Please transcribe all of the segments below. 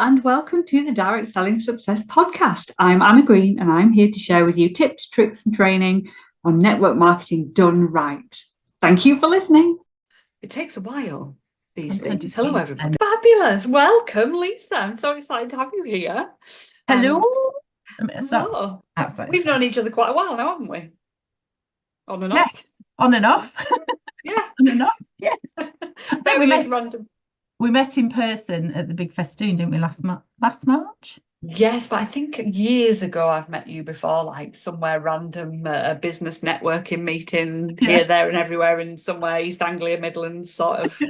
and welcome to the Direct Selling Success Podcast. I'm Anna Green, and I'm here to share with you tips, tricks, and training on network marketing done right. Thank you for listening. It takes a while these days. Hello, everybody. Fabulous. Welcome, Lisa. I'm so excited to have you here. Hello. Hello. We've known each other quite a while now, haven't we? On and off. Yes, on and off. Yeah. On and off. Yes. We met in person at the big festoon, didn't we, last March? Yes, but I think years ago I've met you before, like somewhere random, a business networking meeting here, there, and everywhere in somewhere East Anglia, Midlands sort of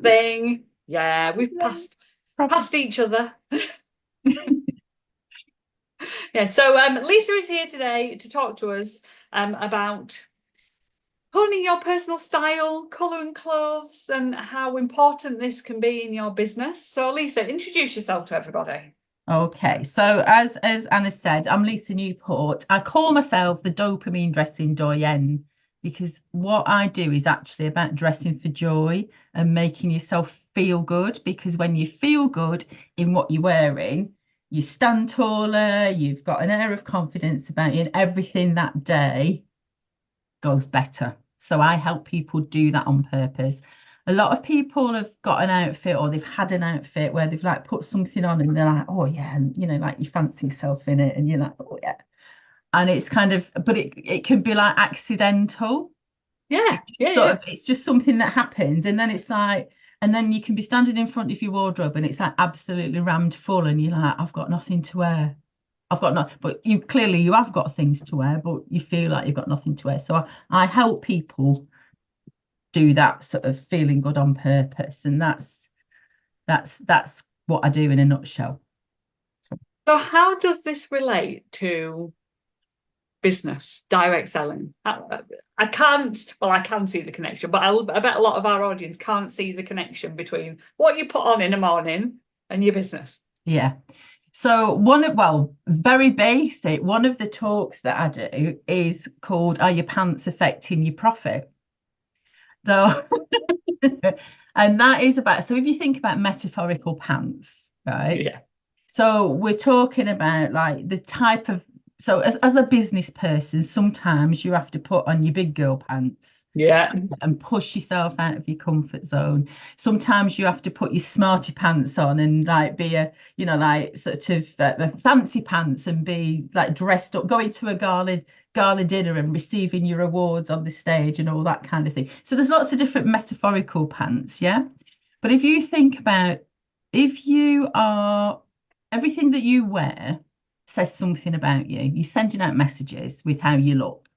thing. Yeah, we've passed each other. Yeah, so Lisa is here today to talk to us about honing your personal style, colour and clothes, and how important this can be in your business. So, Lisa, introduce yourself to everybody. Okay, so as Anna said, I'm Lisa Newport. I call myself the Dopamine Dressing Doyenne because what I do is actually about dressing for joy and making yourself feel good. Because when you feel good in what you're wearing, you stand taller, you've got an air of confidence about you, and everything that day goes better. So I help people do that on purpose. A lot of people have got an outfit or they've had an outfit where they've like put something on and they're like, oh yeah, and like you fancy yourself in it and you're like, oh yeah. And it's kind of, but it can be like accidental. Yeah. It's just something that happens, and then it's like, and then you can be standing in front of your wardrobe and it's like absolutely rammed full and you're like, I've got nothing to wear. But you have got things to wear, but you feel like you've got nothing to wear. So I help people do that sort of feeling good on purpose, and that's what I do in a nutshell. So how does this relate to business, direct selling? I can see the connection, but I bet a lot of our audience can't see the connection between what you put on in the morning and your business. Yeah. So very basic, one of the talks that I do is called Are Your Pants Affecting Your Profit? So, and that is about, so if you think about metaphorical pants, right? Yeah. So we're talking about like the type of, so as a business person, sometimes you have to put on your big girl pants. Yeah. And push yourself out of your comfort zone. Sometimes you have to put your smarty pants on and like be like sort of fancy pants and be like dressed up, going to a gala dinner and receiving your awards on the stage and all that kind of thing. So there's lots of different metaphorical pants, yeah. But if you think about, if you are, everything that you wear says something about you. You're sending out messages with how you look.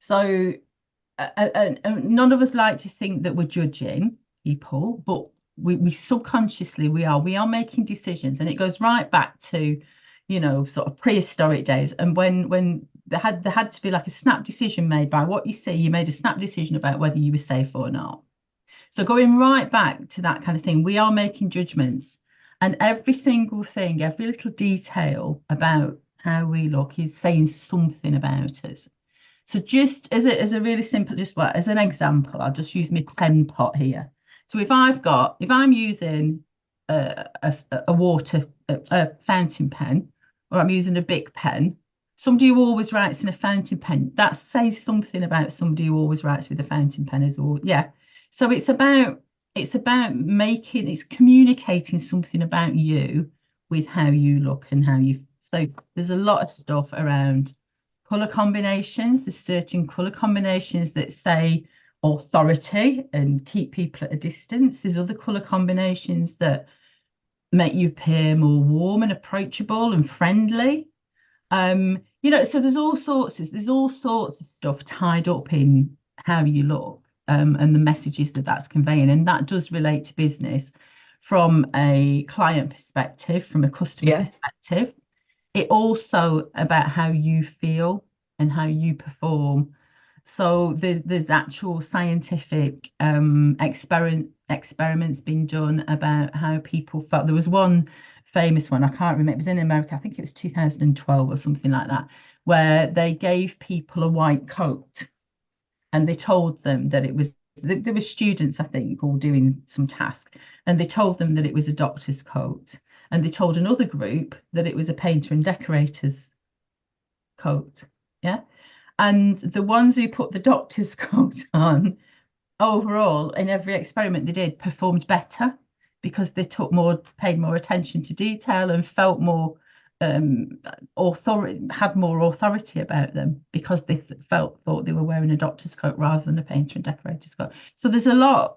So none of us like to think that we're judging people, but we subconsciously we are making decisions, and it goes right back to, sort of prehistoric days, and when there had to be like a snap decision made by what you see. You made a snap decision about whether you were safe or not. So going right back to that kind of thing, we are making judgments, and every single thing, every little detail about how we look is saying something about us. So just as a really simple, as an example, I'll just use my pen pot here. So if I'm using a fountain pen, or I'm using a big pen, somebody who always writes in a fountain pen, that says something about somebody who always writes with a fountain pen as well. Yeah. So it's about communicating something about you with how you look and how you. So there's a lot of stuff around colour combinations. There's certain colour combinations that say authority and keep people at a distance. There's other colour combinations that make you appear more warm and approachable and friendly. So there's all sorts of stuff tied up in how you look, and the messages that that's conveying, and that does relate to business from a client perspective, from a customer perspective. It also about how you feel and how you perform. So there's actual scientific experiments being done about how people felt. There was one famous one, I can't remember, it was in America, I think it was 2012 or something like that, where they gave people a white coat and they told them that it was, there were students, I think, all doing some task, and they told them that it was a doctor's coat. and they told another group that it was a painter and decorator's coat. Yeah. And the ones who put the doctor's coat on, overall, in every experiment they did, performed better because they paid more attention to detail and felt more had more authority about them because they thought they were wearing a doctor's coat rather than a painter and decorator's coat. So there's a lot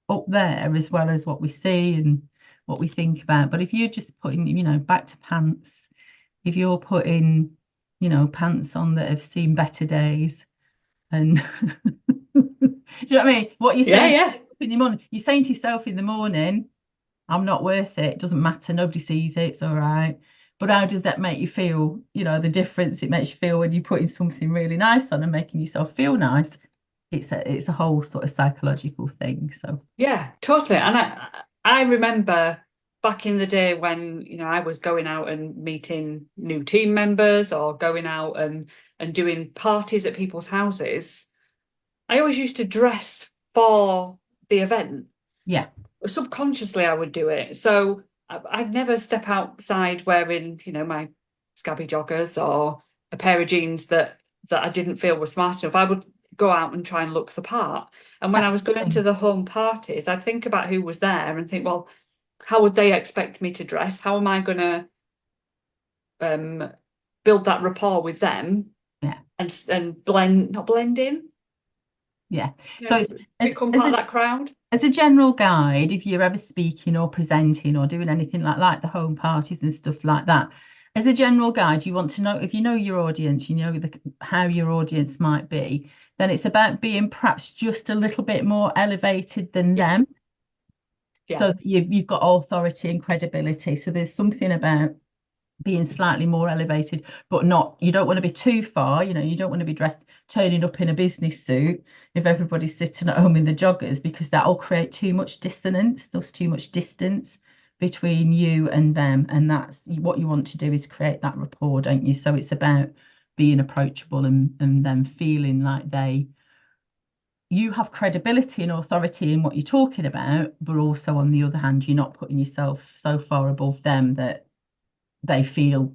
up there as well as what we see and what we think about. But if you're just putting, back to pants, if you're putting, pants on that have seen better days, and do you know what I mean? What you're saying in the morning, you're saying to yourself in the morning, I'm not worth it. It doesn't matter. Nobody sees it. It's all right. But how does that make you feel? The difference it makes you feel when you're putting something really nice on and making yourself feel nice. It's a whole sort of psychological thing. So yeah, totally. And I remember back in the day when I was going out and meeting new team members or going out and doing parties at people's houses. I always used to dress for the event. Yeah. Subconsciously, I would do it. So I'd never step outside wearing, my scabby joggers or a pair of jeans that I didn't feel were smart enough. I would go out and try and look the part. And when I was going to the home parties, I'd think about who was there and think, well, how would they expect me to dress? How am I going to build that rapport with them? Yeah. And not blend in. Yeah. So it's become part of that crowd. As a general guide, if you're ever speaking or presenting or doing anything like the home parties and stuff like that, as a general guide, you want to know, if you know your audience, how your audience might be, then it's about being perhaps just a little bit more elevated than them. Yeah. So that you've got authority and credibility. So there's something about being slightly more elevated, but you don't want to be too far, you don't want to be turning up in a business suit if everybody's sitting at home in the joggers, because that'll create too much dissonance. There's too much distance between you and them. And that's what you want to do, is create that rapport, don't you? So it's about being approachable and them feeling like you have credibility and authority in what you're talking about, but also on the other hand, you're not putting yourself so far above them that they feel,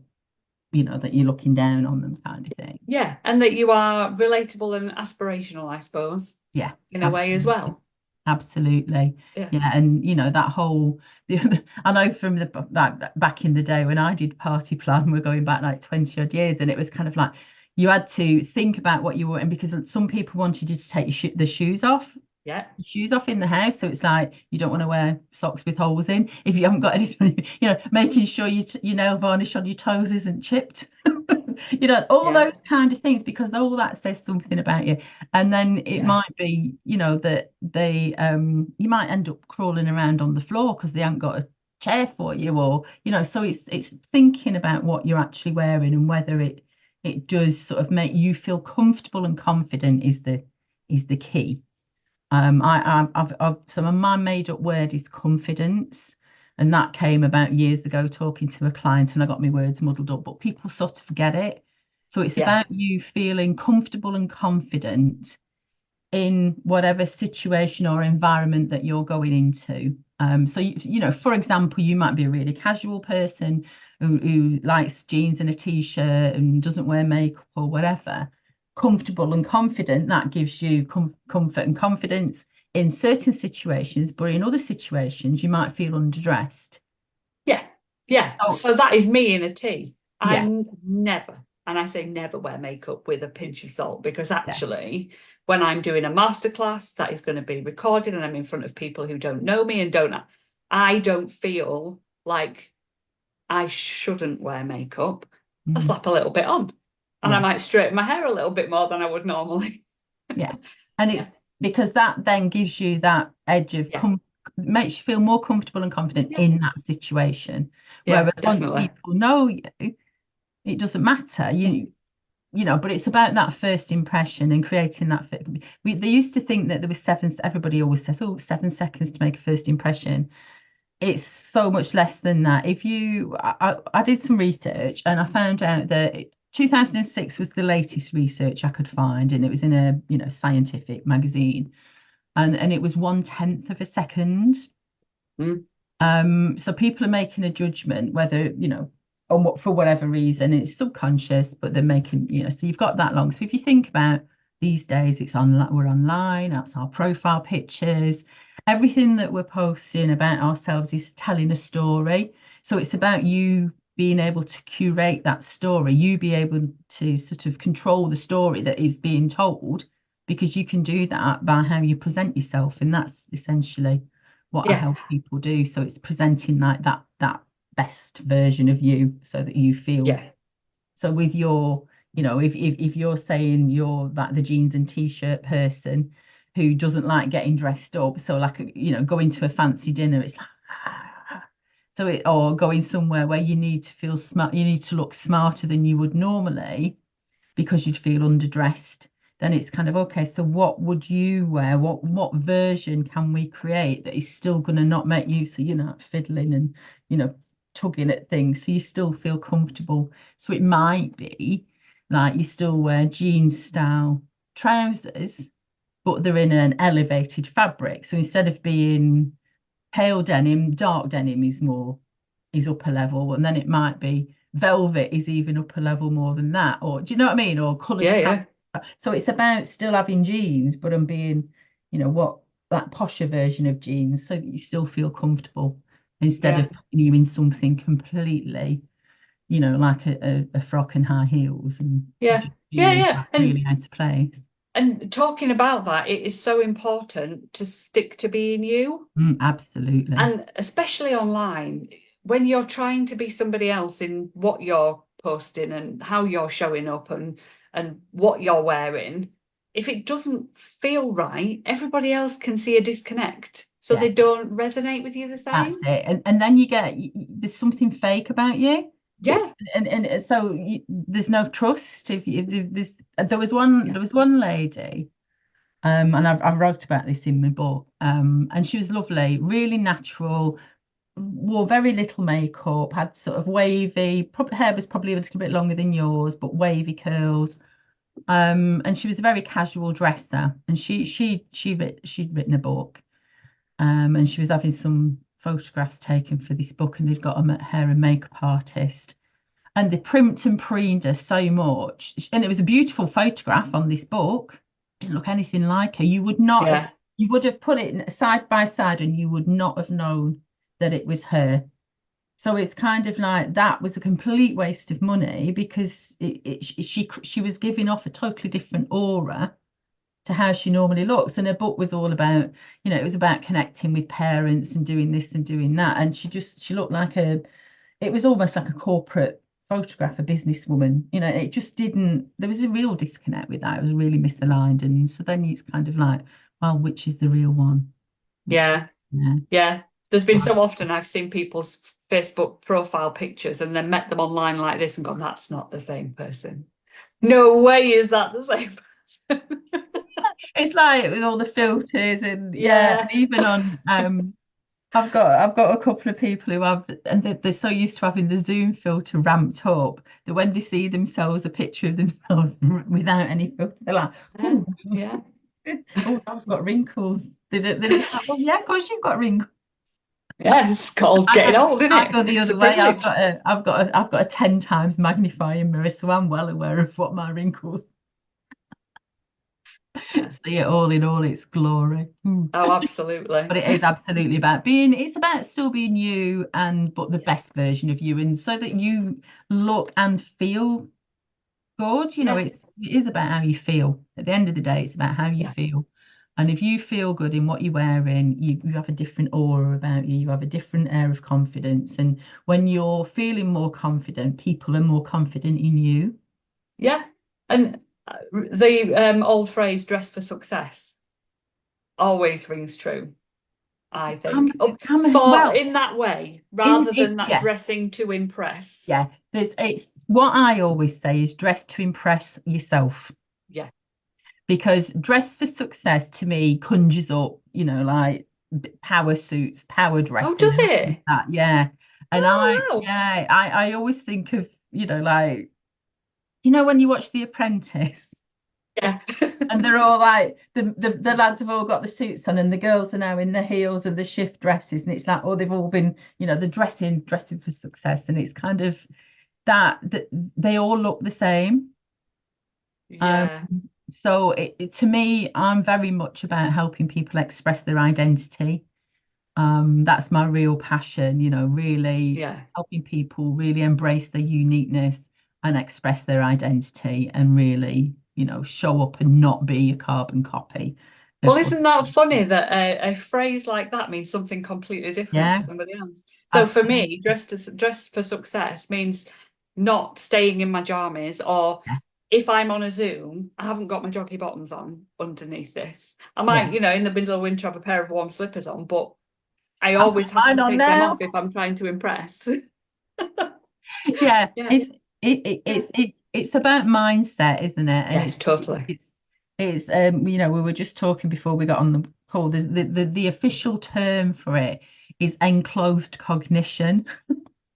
that you're looking down on them, kind of thing. Yeah, and that you are relatable and aspirational, I suppose. Yeah, in a way as well. Absolutely. Yeah, and that whole I know from back in the day when I did party plan, we're going back like 20 odd years, and it was kind of like you had to think about what you were, and because some people wanted you to take the shoes off. Yeah, shoes off in the house, so it's like you don't want to wear socks with holes in if you haven't got anything, making sure your nail varnish on your toes isn't chipped. Those kind of things, because all that says something about you. And then it might be that they you might end up crawling around on the floor because they haven't got a chair for you, or so it's thinking about what you're actually wearing and whether it does sort of make you feel comfortable and confident is the key. So my made up word is confidence, and that came about years ago talking to a client, and I got my words muddled up, but people sort of get it. So it's about you feeling comfortable and confident in whatever situation or environment that you're going into. So for example, you might be a really casual person who likes jeans and a t-shirt and doesn't wear makeup or whatever. Comfortable and confident, that gives you comfort and confidence in certain situations, but in other situations you might feel underdressed. So that is me in a tee. I never, and I say never, wear makeup with a pinch of salt, because actually when I'm doing a masterclass that is going to be recorded and I'm in front of people who don't know me and I don't feel like I shouldn't wear makeup. I slap a little bit on. And I might straighten my hair a little bit more than I would normally. And it's because that then gives you that edge of makes you feel more comfortable and confident in that situation. Whereas once people know you, it doesn't matter. But it's about that first impression and creating that fit. They used to think that there was everybody always says, 7 seconds to make a first impression. It's so much less than that. I did some research and I found out that 2006 was the latest research I could find, and it was in a scientific magazine, and it was 1/10 of a second. So people are making a judgment whether, on what, for whatever reason, it's subconscious, but they're making, so you've got that long. So if you think about these days, we're online, that's our profile pictures, everything that we're posting about ourselves is telling a story. So it's about you being able to curate that story, you be able to sort of control the story that is being told, because you can do that by how you present yourself. And that's essentially what I help people do. So it's presenting like that best version of you so that you feel. So with your, if you're saying you're like the jeans and t-shirt person who doesn't like getting dressed up, so like, going to a fancy dinner, it's like, so or going somewhere where you need to feel smart, you need to look smarter than you would normally because you'd feel underdressed. Then it's kind of, okay, so what would you wear? What version can we create that is still going to not make you, so you're not fiddling and, tugging at things, so you still feel comfortable. So it might be like you still wear jeans style trousers, but they're in an elevated fabric. So instead of being pale denim, dark denim is upper level, and then it might be velvet is even upper level more than that, or do you know what I mean? Or coloured. So it's about still having jeans, but I'm being, what that posher version of jeans, so that you still feel comfortable instead of putting you in something completely, like a frock and high heels and really out of place. And talking about that, it is so important to stick to being you. Absolutely. And especially online, when you're trying to be somebody else in what you're posting and how you're showing up and what you're wearing, if it doesn't feel right, everybody else can see a disconnect. So they don't resonate with you the same. That's it. And then you get, there's something fake about you. Yeah. And so there's no trust. There was one lady, and I've wrote about this in my book, and she was lovely, really natural, wore very little makeup, had sort of wavy, hair was probably a little bit longer than yours, but wavy curls. And she was a very casual dresser, and she'd written a book, and she was having some photographs taken for this book, and they'd got a hair and makeup artist, and they primped and preened her so much, and it was a beautiful photograph on this book. Didn't look anything like her. You would not you would have put it side by side and you would not have known that it was her. So it's kind of like that was a complete waste of money, because she was giving off a totally different aura to how she normally looks. And her book was all about, it was about connecting with parents and doing this and doing that. And she looked like it was almost like a corporate photograph, a businesswoman. It just didn't, there was a real disconnect with that. It was really misaligned. And so then it's kind of like, well, which is the real one? Yeah. There's been so often I've seen people's Facebook profile pictures and then met them online like this and gone, that's not the same person. No way is that the same person. It's like with all the filters and and even on I've got a couple of people who have, and they're so used to having the Zoom filter ramped up that when they see themselves, a picture of themselves without any filter, they're like, oh, oh, I've got wrinkles. They're just like, well, yeah, of course you've got wrinkles. Yeah, it's called getting old, isn't it? I go the other way. I've got a 10 times magnifying mirror, so I'm well aware of what my wrinkles. See it all in all its glory. Oh, absolutely. But it is absolutely about it's about still being you, but the best version of you, and so that you look and feel good. It is about how you feel. At the end of the day, it's about how you feel. And if you feel good in what you're wearing, you have a different aura about you. You have a different air of confidence. And when you're feeling more confident, people are more confident in you. Yeah. And the old phrase, dress for success, always rings true, I think. In that way, rather than that dressing to impress. Yeah. It's what I always say is dress to impress yourself. Yeah. Because dress for success to me conjures up, like power suits, power dresses. Oh, does it? That. Yeah. And I always think of, like, when you watch The Apprentice, Yeah. And they're all like the lads have all got the suits on, and the girls are now in the heels and the shift dresses, and it's like, oh, they've all been, the dressing for success, and it's kind of that they all look the same. Um, Yeah. so to me, I'm very much about helping people express their identity. That's my real passion, really Yeah. helping people really embrace their uniqueness and express their identity and really, show up and not be a carbon copy Well, of other isn't that funny people. that a phrase like that means something completely different to Yeah, somebody else? So for absolutely. me, dressed for success means not staying in my jammies, or Yeah, if I'm on a Zoom, I haven't got my joggy bottoms on underneath this. I might, yeah. in the middle of winter have a pair of warm slippers on, but I I've got always have to mine on take them now. off if I'm trying to impress. Yeah, Yeah. it's about mindset, isn't it? And Yes, totally. we were just talking before we got on the call. There's the official term for it is enclosed cognition.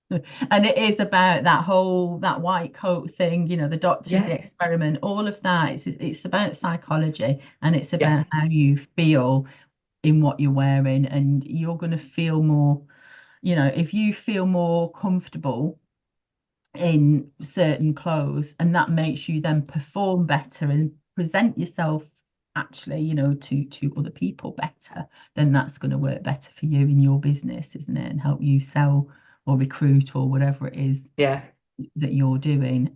And it is about that white coat thing, the doctor, the Yeah. experiment, all of that. It's about psychology, and it's Yeah. about how you feel in what you're wearing, and you're going to feel more, if you feel more comfortable in certain clothes, and that makes you then perform better and present yourself actually, to other people better, then that's going to work better for you in your business, isn't it? And help you sell or recruit or whatever it is Yeah. that you're doing.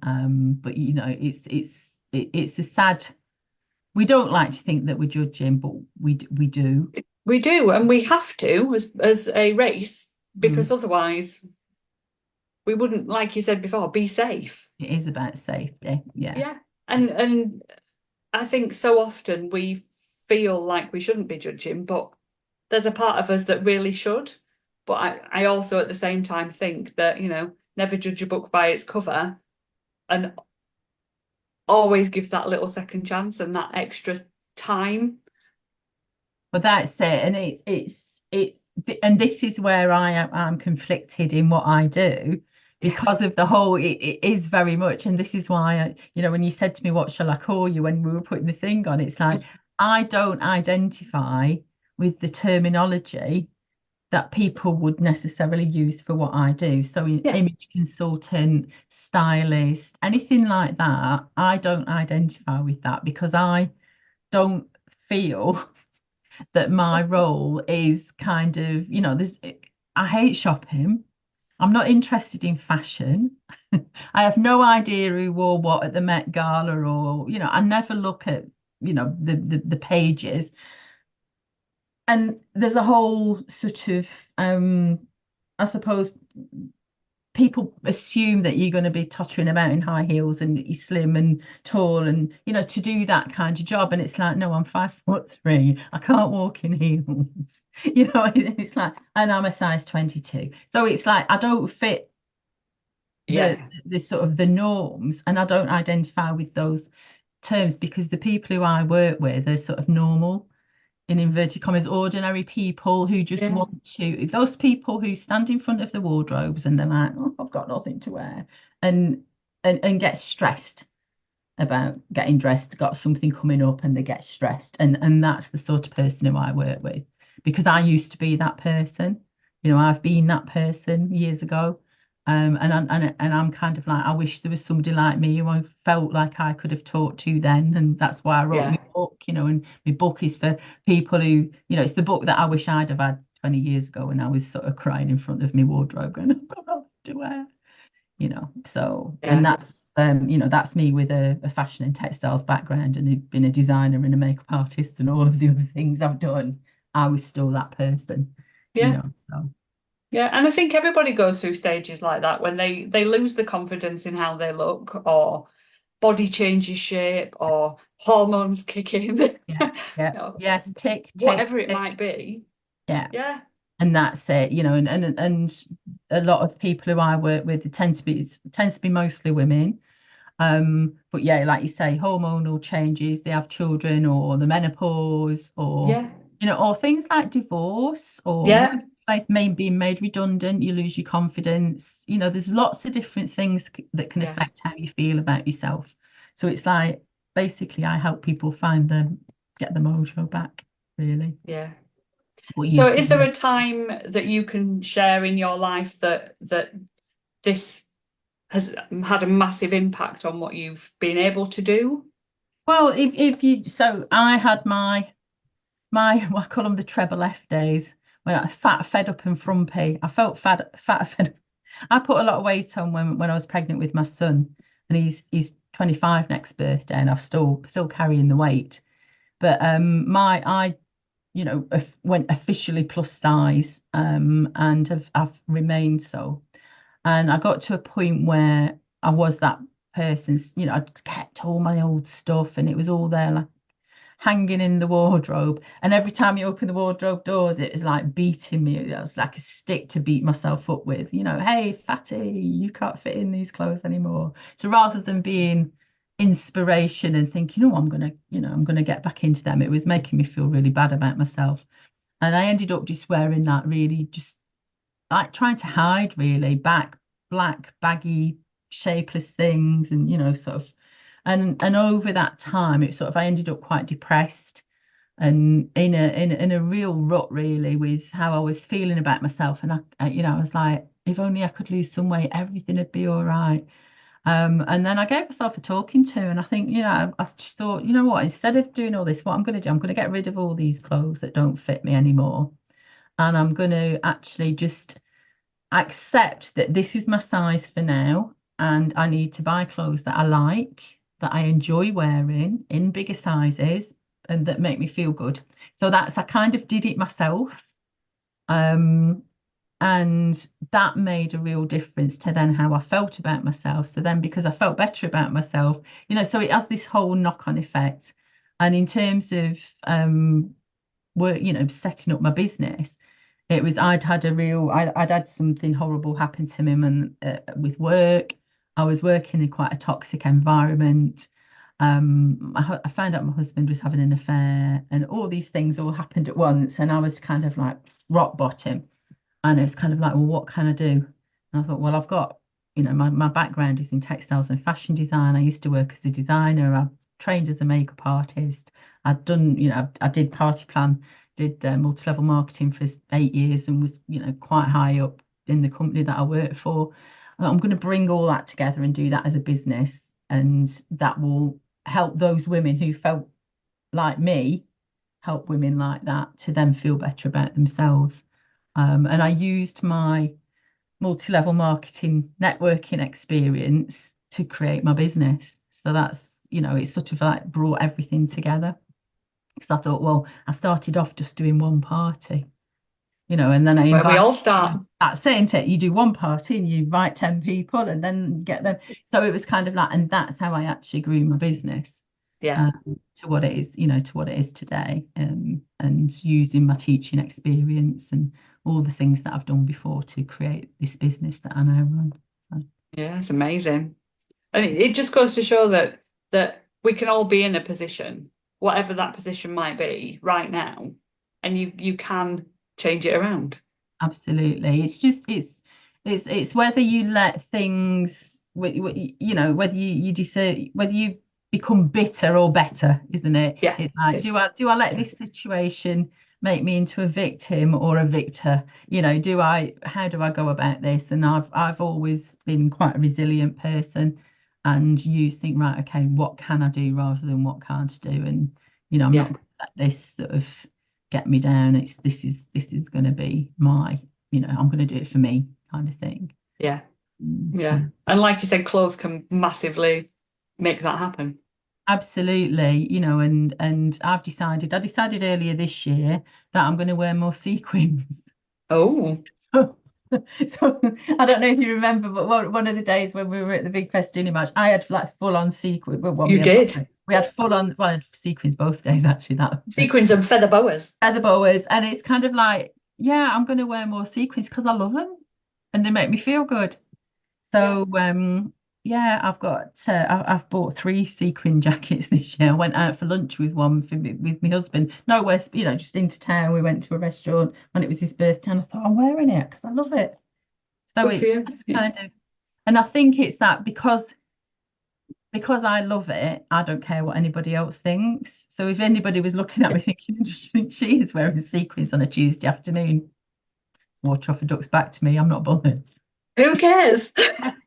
But it's a sad. We don't like to think that we're judging, but we do. We do, and we have to as a race, Mm. because otherwise we wouldn't, like you said before, be safe. It is about safety. Yeah. Yeah. And I think so often we feel like we shouldn't be judging, but there's a part of us that really should. But I also at the same time think that, never judge a book by its cover, and always give that little second chance and that extra time. But that's it, and and this is where I'm conflicted in what I do Yeah. because of the whole. It is very much, and this is why when you said to me, "What shall I call you?" when we were putting the thing on, it's like I don't identify with the terminology that people would necessarily use for what I do. So, Yeah. image consultant, stylist, anything like that, I don't identify with that because I don't feel that my role is kind of, I hate shopping. I'm not interested in fashion. I have no idea who wore what at the Met Gala, or, I never look at, the pages. And there's a whole sort of, I suppose, people assume that you're going to be tottering about in high heels and you're slim and tall and to do that kind of job, and it's like, no, I'm 5'3", I can't walk in heels. It's like, and I'm a size 22, so it's like I don't fit the Yeah. the sort of the norms, and I don't identify with those terms because the people who I work with are sort of normal, in inverted commas, ordinary people who just Yeah. want to, those people who stand in front of the wardrobes and they're like, oh, I've got nothing to wear, and and get stressed about getting dressed, got something coming up, and they get stressed. And that's the sort of person who I work with because I used to be that person. I've been that person years ago. And I'm kind of like, I wish there was somebody like me who I felt like I could have talked to then. And that's why I wrote my Yeah. book, and my book is for people who, it's the book that I wish I'd have had 20 years ago when I was sort of crying in front of my wardrobe going, I've got nothing to wear. So, and Yeah. that's me with a fashion and textiles background and been a designer and a makeup artist and all of the other things I've done. I was still that person, Yeah. so Yeah. And I think everybody goes through stages like that when they lose the confidence in how they look, or body changes shape, or hormones kick in, yeah, yeah, yes, tick, tick, whatever it might tick, be. yeah. Yeah. And that's it, and a lot of people who I work with tends to be mostly women. But yeah, like you say, hormonal changes, they have children or the menopause, or Yeah. or things like divorce or Yeah. workplace being made redundant, you lose your confidence. There's lots of different things that can Yeah. affect how you feel about yourself. So it's like basically I help people get the mojo back, really. Yeah. What So used to is there be. a time that you can share in your life that this has had a massive impact on what you've been able to do? Well, if you so I had I call them the treble F days when I was fat, fed up, and frumpy. I felt fat, fed. I put a lot of weight on when I was pregnant with my son, and he's 25 next birthday, and I've still carrying the weight. But I went officially plus size, and I've remained so. And I got to a point where I was that person, I'd kept all my old stuff, and it was all there, like hanging in the wardrobe. And every time you open the wardrobe doors, it was like beating me. It was like a stick to beat myself up with, hey, fatty, you can't fit in these clothes anymore. So rather than being inspiration and thinking, oh, I'm gonna get back into them, it was making me feel really bad about myself. And I ended up just wearing that really just like trying to hide really black baggy shapeless things, and sort of and over that time it sort of I ended up quite depressed and in a real rut really with how I was feeling about myself. And I was like, if only I could lose some weight, everything would be all right. And then I gave myself a talking to, and I think, I just thought, you know what, instead of doing all this, what I'm going to do, I'm going to get rid of all these clothes that don't fit me anymore, and I'm going to actually just accept that this is my size for now, and I need to buy clothes that I like, that I enjoy wearing in bigger sizes, and that make me feel good. So I kind of did it myself. Um, and that made a real difference to then how I felt about myself. So then, because I felt better about myself, so it has this whole knock-on effect. And in terms of work, setting up my business, it was I'd had something horrible happen to me and with work. I was working in quite a toxic environment. I found out my husband was having an affair, and all these things all happened at once, and I was kind of like rock bottom. And it's kind of like, well, what can I do? And I thought, well, I've got, my background is in textiles and fashion design. I used to work as a designer. I trained as a makeup artist. I'd done, I did party plan, did multi-level marketing for 8 years, and was, quite high up in the company that I worked for. I'm going to bring all that together and do that as a business. And that will help those women who felt like me, help women like that to then feel better about themselves. And I used my multi-level marketing networking experience to create my business. So that's, it's sort of like brought everything together. Because I thought, well, I started off just doing one party, and then I Where we all invited start. that same tech. You do one party and you invite 10 people and then get them. So it was kind of like, and that's how I actually grew my business. Yeah. To what it is, to what it is today, and using my teaching experience and all the things that I've done before to create this business that I now run. So, Yeah, it's amazing. And it just goes to show that we can all be in a position, whatever that position might be right now, and you can change it around. absolutely, it's just it's whether you let things, whether you decide whether you become bitter or better, isn't it? Yeah, It's it like, is. do I let Yeah. this situation make me into a victim or a victor? How do I go about this? And I've always been quite a resilient person, and think, right, okay, what can I do rather than what can't I do? And I'm not Yeah. going to let this sort of get me down. This is going to be I'm going to do it for me kind of thing. Yeah. Yeah. Mm-hmm. And like you said, clothes can massively make that happen. Absolutely, and I decided earlier this year that I'm going to wear more sequins. Oh, So, so I don't know if you remember, but one of the days when we were at the big Festini match, I had like full on sequin. Well, you did. we had full on, well, I had sequins both days actually. That Sequins and feather boas. feather boas, and it's kind of like, yeah, I'm going to wear more sequins because I love them and they make me feel good. Yeah. So yeah, I've bought 3 sequin jackets this year. I went out for lunch with one with my husband. Nowhere, just into town. We went to a restaurant when it was his birthday, and I thought, I'm wearing it because I love it. So Good for it's you. just Yeah. kind of, and I think it's that because because I love it, I don't care what anybody else thinks. So if anybody was looking at me thinking, "Does she think she is wearing sequins on a Tuesday afternoon?" Water off a duck's back to me. I'm not bothered. Who cares?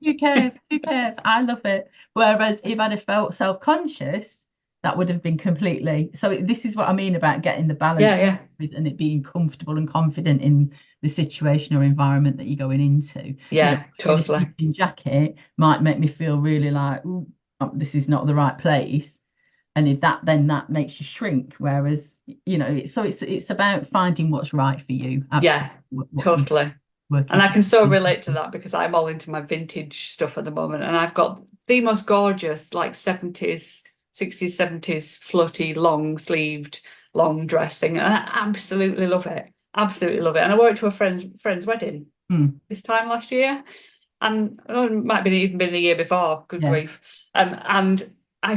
Who cares? Who cares? I love it. Whereas if I'd have felt self-conscious, that would have been completely. So this is what I mean about getting the balance Yeah, and it being comfortable and confident in the situation or environment that you're going into. yeah, In a totally. sleeping jacket might make me feel really like, "Ooh, this is not the right place." And if that, then that makes you shrink. Whereas, it's about finding what's right for you. Yeah, Absolutely, what you totally. working And I for. can so relate to that because I'm all into my vintage stuff at the moment. And I've got the most gorgeous, like 70s, 60s, 70s, floaty, long sleeved, long dress thing. And I absolutely love it. Absolutely love it. And I wore it to a friend's wedding Mm, this time last year. And oh, it might be even been the year before, good yeah, grief. And I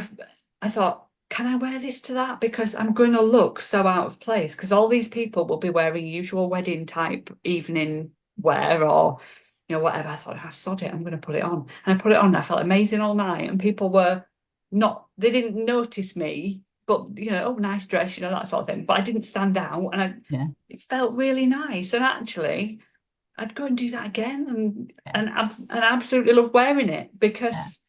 thought, can I wear this to that? Because I'm going to look so out of place because all these people will be wearing usual wedding type evening wear or whatever. I thought, I sod it, I'm going to put it on. And I put it on, and I felt amazing all night. And people were not, they didn't notice me, but oh, nice dress, that sort of thing. But I didn't stand out, and yeah, it felt really nice. And actually, I'd go and do that again, yeah, and absolutely love wearing it yeah. because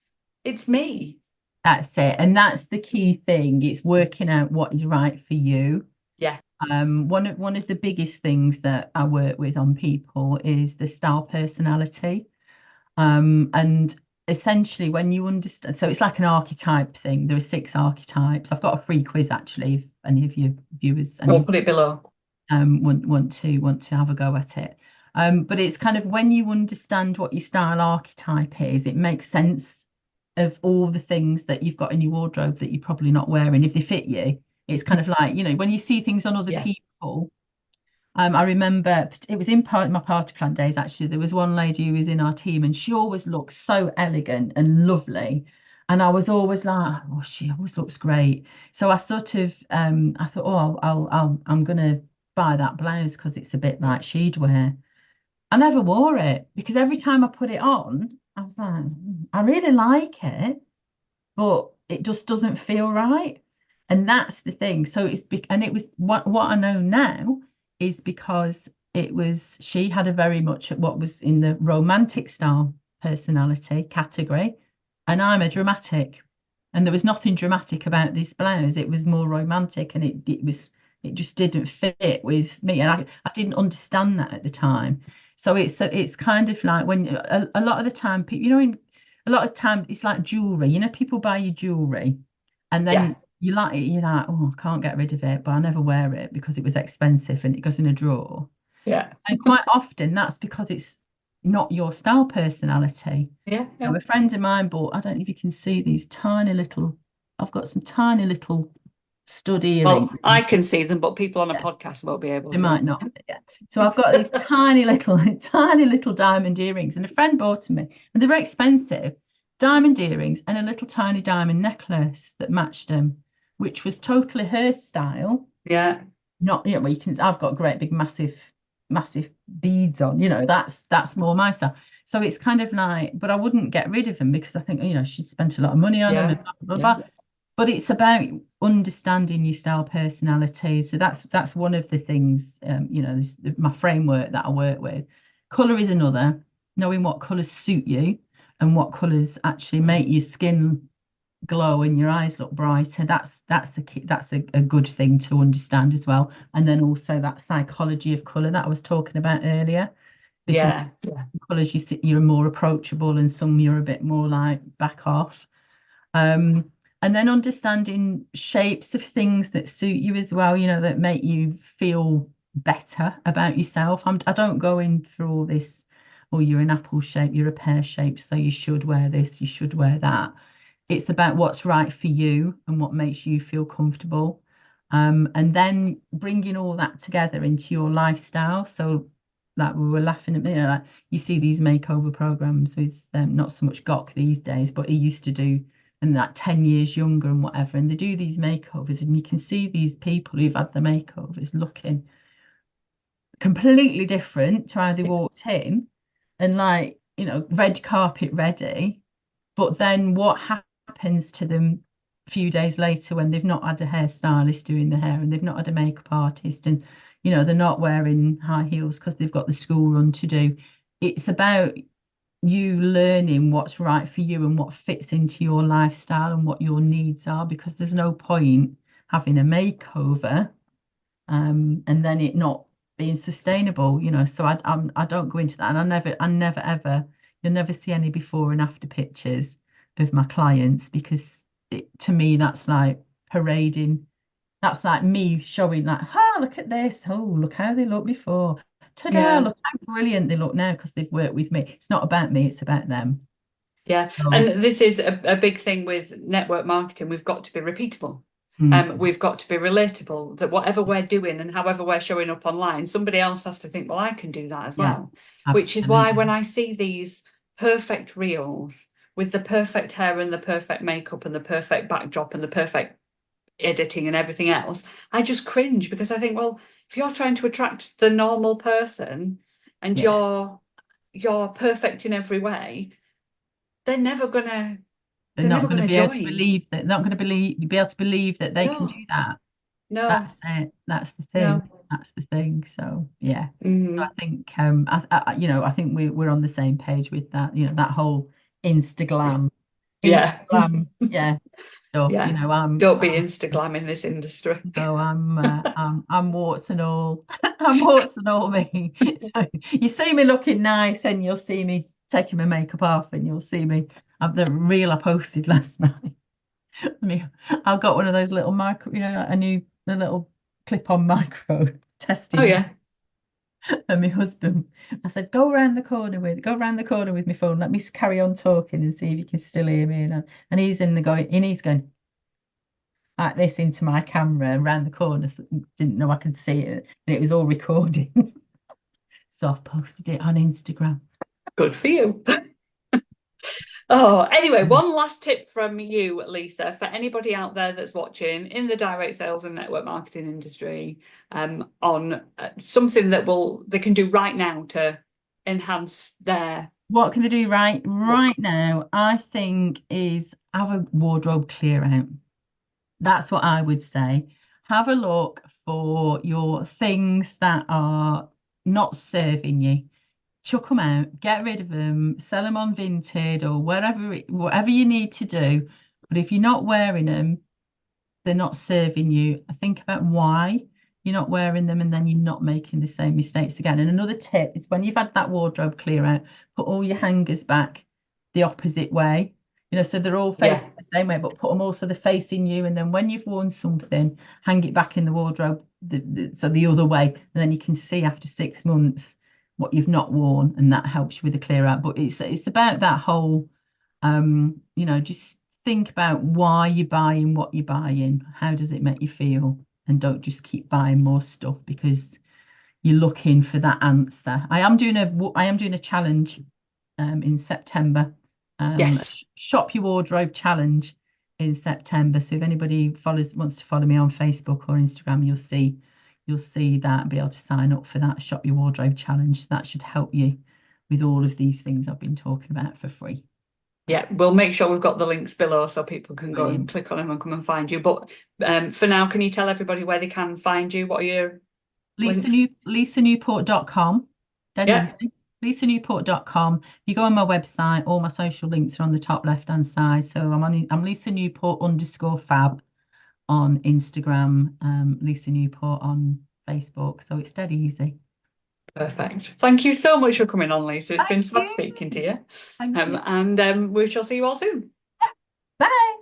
it's me. That's it. And that's the key thing. It's working out what is right for you. Yeah, One of the biggest things that I work with on people is the style personality. And essentially when you understand, so it's like an archetype thing. There are 6 archetypes. I've got a free quiz actually, if any of your viewers we'll put it below. want to have a go at it. But it's kind of when you understand what your style archetype is, it makes sense of all the things that you've got in your wardrobe that you're probably not wearing. If they fit you, it's kind of like, when you see things on other Yeah, people. I remember it was in my party plan days actually. There was one lady who was in our team and she always looked so elegant and lovely. And I was always like, oh, she always looks great. So I sort of I thought, oh, I'm gonna buy that blouse because it's a bit like she'd wear. I never wore it because every time I put it on, I was like, I really like it, but it just doesn't feel right. And that's the thing. So and it was what I know now is because she had a very much what was in the romantic style personality category, and I'm a dramatic. And there was nothing dramatic about this blouse. It was more romantic, and it just didn't fit with me, and I didn't understand that at the time. So it's kind of like when a lot of the time people, a lot of time it's like jewelry. People buy you jewelry, and yeah, then you like it. You're like, oh, I can't get rid of it, but I never wear it because it was expensive and it goes in a drawer. yeah, And quite often that's because it's not your style personality. yeah, yeah. A friend of mine bought, I don't know if you can see these tiny little, I've got some tiny little stud earrings. Well, I can see them, but people on a Yeah, podcast won't be able they to. might not. Yeah. So I've got these tiny little, tiny little diamond earrings, and a friend bought them me, and they were expensive. Diamond earrings and a little tiny diamond necklace that matched them, which was totally her style. Yeah, Not, well, I've got great big massive beads on, that's more my style. So it's kind of like, but I wouldn't get rid of them because I think, she'd spent a lot of money on them yeah, and blah, blah, yeah, blah. But it's about understanding your style personality. So that's one of the things, my framework that I work with. Color is another, knowing what colors suit you and what colors actually make your skin glow and your eyes look brighter. That's a good thing to understand as well. And then also that psychology of color that I was talking about earlier, because yeah, yeah, colors you're more approachable and some you're a bit more like back off. And then understanding shapes of things that suit you as well, that make you feel better about yourself. I don't go in for all this, oh, you're an apple shape, you're a pear shape, so you should wear this, you should wear that. It's about what's right for you and what makes you feel comfortable. And then bringing all that together into your lifestyle. So, like we were laughing at, like you see these makeover programs with not so much Gok these days, but he used to do, and like 10 years younger and whatever. And they do these makeovers, and you can see these people who've had the makeovers looking completely different to how they walked in, and like, red carpet ready. But then what happens happens to them a few days later when they've not had a hairstylist doing the hair and they've not had a makeup artist and they're not wearing high heels because they've got the school run to do. It's about you learning what's right for you and what fits into your lifestyle and what your needs are, because there's no point having a makeover and then it not being sustainable, so I don't go into that, and I never ever, you'll never see any before and after pictures of my clients, because to me that's like parading. That's like me showing like, look at this. Oh, look how they look before. Ta-da, look how brilliant they look now because they've worked with me. It's not about me, it's about them. Yeah. So, and this is a big thing with network marketing. We've got to be repeatable. We've got to be relatable, that whatever we're doing and however we're showing up online, somebody else has to think, well, I can do that as well. Which is why when I see these perfect reels with the perfect hair and the perfect makeup and the perfect backdrop and the perfect editing and everything else, I just cringe, because I think, well, if you're trying to attract the normal person and you're perfect in every way, they're never gonna not going to be able to join. believe that, not going to be able to believe that they can do that. No. That's it. That's the thing. No. That's the thing. So yeah. Mm-hmm. So I think I think we're on the same page with that. That whole Instagram. Yeah. Instagram, yeah. Stuff. Yeah. Don't be Instagram in this industry. No, I'm warts and all. I'm warts and all me. You see me looking nice, and you'll see me taking my makeup off, and you'll see me. The reel I posted last night. I've got one of those little micro, the little clip-on micro testing. Oh yeah. And my husband, I said, go around the corner with my phone. Let me carry on talking and see if you can still hear me. And he's he's going like this into my camera around the corner. Didn't know I could see it, and it was all recording. So I've posted it on Instagram. Good for you. Oh, anyway, one last tip from you, Lisa, for anybody out there that's watching in the direct sales and network marketing industry, on something that they can do right now to enhance their. What can they do right now? I think is have a wardrobe clear out. That's what I would say. Have a look for your things that are not serving you. Chuck them out, get rid of them, sell them on Vinted or whatever you need to do. But if you're not wearing them, they're not serving you. Think about why you're not wearing them, and then you're not making the same mistakes again. And another tip is, when you've had that wardrobe clear out, put all your hangers back the opposite way. So they're all facing the same way, but put them also, they're facing you. And then when you've worn something, hang it back in the wardrobe so the other way. And then you can see after 6 months what you've not worn, and that helps you with the clear out. But it's about that whole, just think about why you're buying what you're buying. How does it make you feel? And don't just keep buying more stuff because you're looking for that answer. I am doing a challenge in September. Yes. Shop your wardrobe challenge in September. So if anybody wants to follow me on Facebook or Instagram, you'll see that and be able to sign up for that Shop Your Wardrobe challenge. So that should help you with all of these things I've been talking about for free. Yeah, we'll make sure we've got the links below so people can go and click on them and come and find you. But for now, can you tell everybody where they can find you? What are your LisaNewport.com. Dead easy. LisaNewport.com. You go on my website, all my social links are on the top left-hand side. So I'm Lisa Newport _FAB on Instagram, Lisa Newport on Facebook. So it's dead easy. Perfect. Thank you so much for coming on, Lisa. It's been fab speaking to you. Thank you. And we shall see you all soon. Bye.